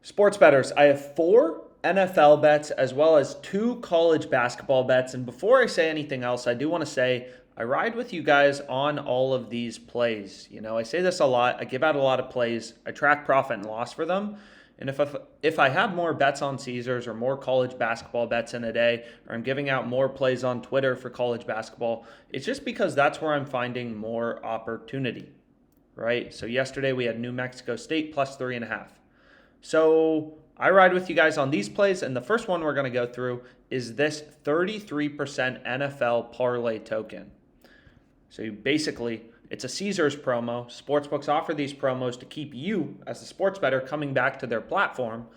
Sports bettors, I have four NFL bets as well as two college basketball bets. And before I say anything else, I do want to say I ride with you guys on all of these plays. I say this a lot. I give out a lot of plays. I track profit and loss for them. And if I have more bets on Caesars or more college basketball bets in a day, or I'm giving out more plays on Twitter for college basketball, it's just because that's where I'm finding more opportunity, right? So yesterday we had New Mexico State plus 3.5. So I ride with you guys on these plays, and the first one we're going to go through is this 33% NFL parlay token. So basically, it's a Caesars promo. Sportsbooks offer these promos to keep you, as a sports bettor, coming back to their platform.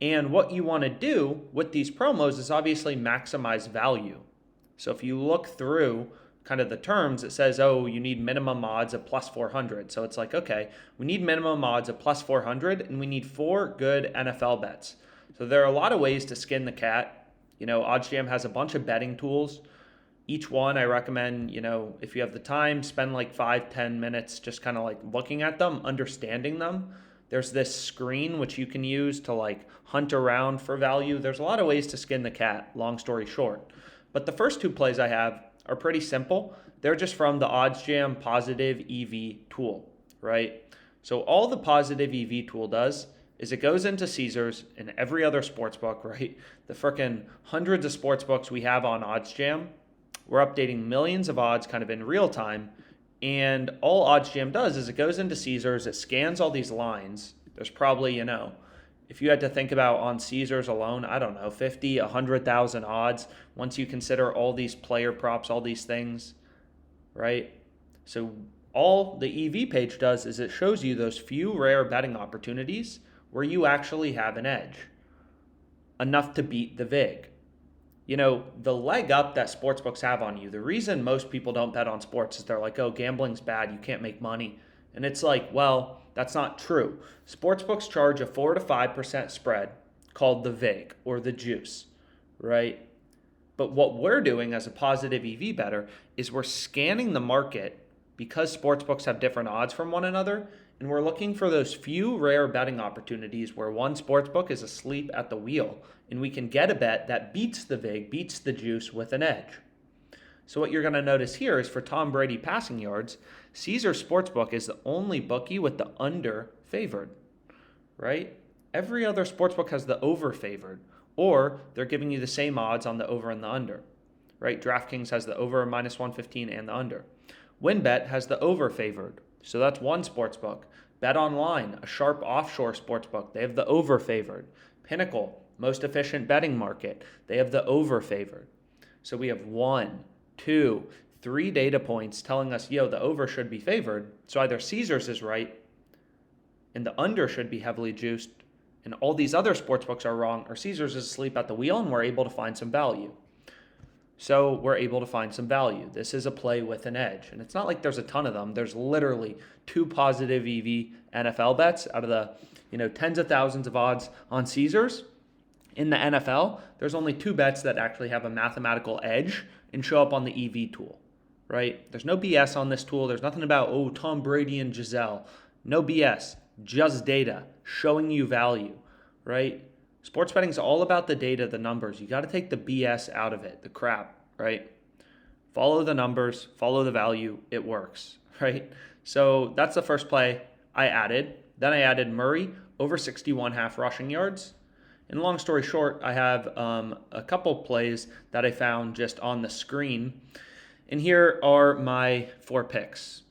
And what you want to do with these promos is obviously maximize value. So if you look through kind of the terms, it says, oh, you need minimum odds of plus 400. So it's like, okay, we need minimum odds of plus 400 and we need four good NFL bets. So there are a lot of ways to skin the cat. OddsJam has a bunch of betting tools. Each one I recommend, if you have the time, spend like 5-10 minutes just kind of like looking at them, understanding them. There's this screen which you can use to like hunt around for value. There's a lot of ways to skin the cat, long story short. But the first two plays I have are pretty simple. They're just from the OddsJam Positive EV tool, right? So all the Positive EV tool does is it goes into Caesars and every other sports book, right? The frickin' hundreds of sports books we have on OddsJam. We're updating millions of odds kind of in real time. And all OddsJam does is it goes into Caesars, it scans all these lines. There's probably, if you had to think about on Caesars alone, I don't know, 50, 100,000 odds once you consider all these player props, all these things, right? So all the EV page does is it shows you those few rare betting opportunities where you actually have an edge, enough to beat the VIG. The leg up that sportsbooks have on you, the reason most people don't bet on sports is they're like, oh, gambling's bad, you can't make money. And it's like, well, that's not true. Sportsbooks charge a 4 to 5% spread called the VIG or the juice, right? But what we're doing as a positive EV bettor is we're scanning the market because sportsbooks have different odds from one another, and we're looking for those few rare betting opportunities where one sportsbook is asleep at the wheel and we can get a bet that beats the VIG, beats the juice with an edge. So what you're going to notice here is for Tom Brady passing yards, Caesars Sportsbook is the only bookie with the under favored, right? Every other sportsbook has the over favored, or they're giving you the same odds on the over and the under, right? DraftKings has the over minus 115 and the under. WynnBET has the over favored, so that's one sportsbook. Bet Online, a sharp offshore sportsbook, they have the over favored. Pinnacle, most efficient betting market, they have the over favored. So we have 1, 2, 3 data points telling us, the over should be favored. So either Caesars is right and the under should be heavily juiced and all these other sportsbooks are wrong, or Caesars is asleep at the wheel and we're able to find some value. So we're able to find some value. This is a play with an edge. And it's not like there's a ton of them. There's literally two positive EV NFL bets out of the tens of thousands of odds on Caesars. In the NFL, there's only two bets that actually have a mathematical edge and show up on the EV tool, right? There's no BS on this tool. There's nothing about, Tom Brady and Giselle. No BS, just data showing you value, right? Sports betting is all about the data, the numbers. You got to take the BS out of it, the crap, right? Follow the numbers, follow the value. It works, right? So that's the first play I added. Then I added Murray over 61.5 rushing yards. And long story short, I have a couple plays that I found just on the screen. And here are my 4 picks.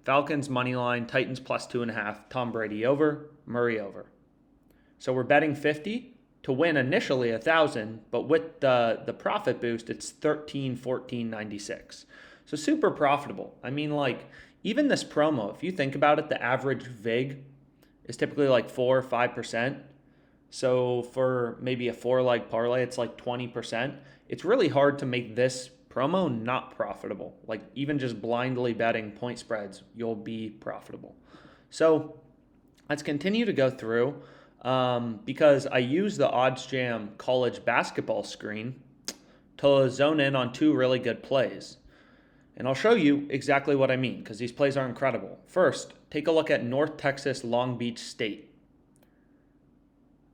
Falcons money line, Titans plus 2.5, Tom Brady over, Murray over. So we're betting 50 to win initially 1,000, but with the profit boost, it's 13, 14, 96. So super profitable. I mean, like even this promo, if you think about it, the average VIG is typically like 4 or 5%. So for maybe a 4-leg parlay, it's like 20%. It's really hard to make this promo not profitable. Like even just blindly betting point spreads, you'll be profitable. So let's continue to go through. Because I use the OddsJam college basketball screen to zone in on 2 really good plays. And I'll show you exactly what I mean because these plays are incredible. First, take a look at North Texas Long Beach State.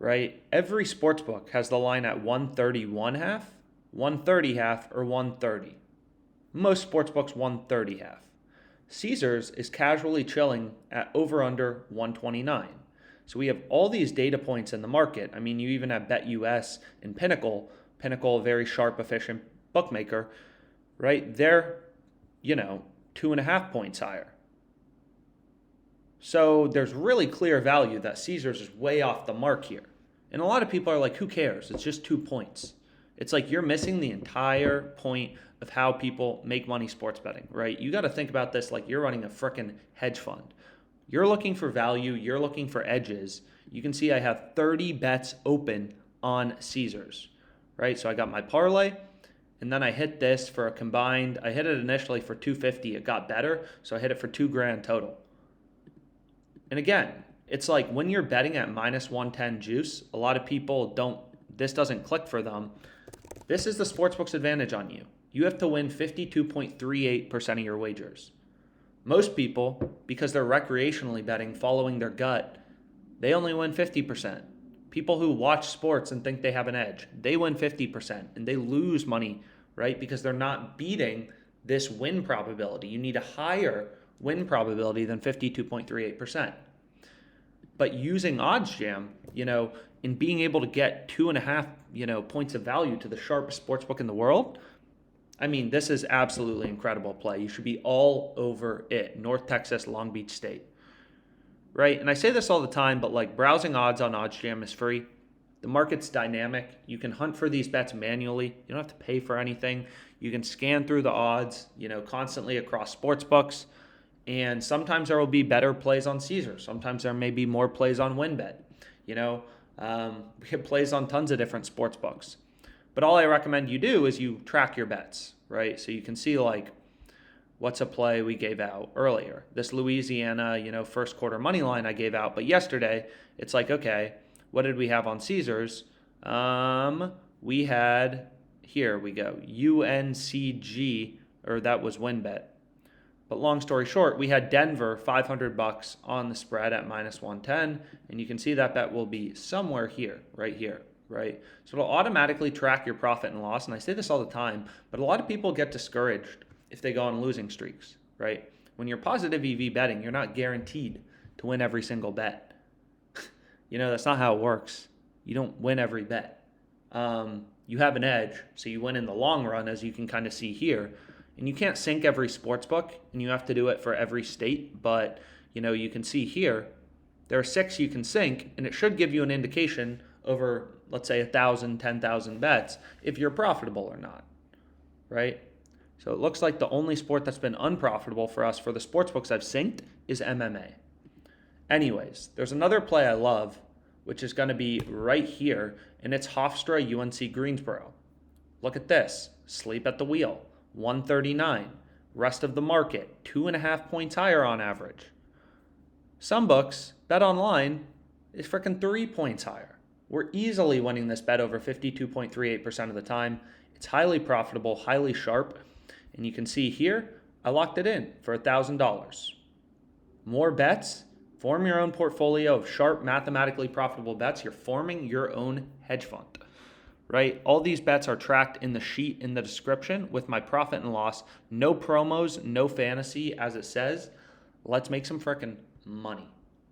right? Every sports book has the line at 131 half, 130 half, or 130. Most sports books 130 half. Caesars is casually chilling at over under 129. So we have all these data points in the market. I mean, you even have BetUS and Pinnacle. Pinnacle, a very sharp, efficient bookmaker, right? They're, 2.5 points higher. So there's really clear value that Caesars is way off the mark here. And a lot of people are like, who cares? It's just 2 points. It's like you're missing the entire point of how people make money sports betting, right? You got to think about this like you're running a frickin' hedge fund. You're looking for value. You're looking for edges. You can see I have 30 bets open on Caesars, right? So I got my parlay, and then I hit this for a combined, I hit it initially for 250. It got better, so I hit it for $2,000 total. And again, it's like when you're betting at minus 110 juice, a lot of people this doesn't click for them. This is the sportsbook's advantage on you. You have to win 52.38% of your wagers. Most people, because they're recreationally betting, following their gut, they only win 50%. People who watch sports and think they have an edge, they win 50% and they lose money, right? Because they're not beating this win probability. You need a higher win probability than 52.38%. But using OddsJam, in being able to get 2.5, points of value to the sharpest sportsbook in the world, I mean, this is absolutely incredible play. You should be all over it. North Texas, Long Beach State, right? And I say this all the time, but like browsing odds on OddsJam is free. The market's dynamic. You can hunt for these bets manually. You don't have to pay for anything. You can scan through the odds, constantly across sportsbooks. And sometimes there will be better plays on Caesar. Sometimes there may be more plays on WynnBET. We have plays on tons of different sports books. But all I recommend you do is you track your bets, right? So you can see like what's a play we gave out earlier. This Louisiana, first quarter money line I gave out. But yesterday, it's like, okay, what did we have on Caesars? We had, here we go, UNCG, or that was WynnBET. But long story short, we had Denver $500 on the spread at minus 110, and you can see that bet will be somewhere here, right here, right? So it'll automatically track your profit and loss, and I say this all the time, but a lot of people get discouraged if they go on losing streaks, right? When you're positive EV betting, you're not guaranteed to win every single bet. That's not how it works. You don't win every bet. You have an edge, so you win in the long run, as you can kind of see here. And you can't sync every sports book, and you have to do it for every state. But, you can see here, there are 6 you can sync, and it should give you an indication over, let's say, 1,000, 10,000 bets if you're profitable or not, right? So it looks like the only sport that's been unprofitable for us for the sports books I've synced is MMA. Anyways, there's another play I love, which is going to be right here, and it's Hofstra UNC Greensboro. Look at this. Sleep at the wheel. 139. Rest of the market, 2.5 points higher on average. Some books, Bet Online, is freaking 3 points higher. We're easily winning this bet over 52.38% of the time. It's highly profitable, highly sharp. And you can see here, I locked it in for $1,000. More bets, form your own portfolio of sharp, mathematically profitable bets. You're forming your own hedge fund. Right? All these bets are tracked in the sheet in the description with my profit and loss. No promos, no fantasy, as it says. Let's make some frickin' money.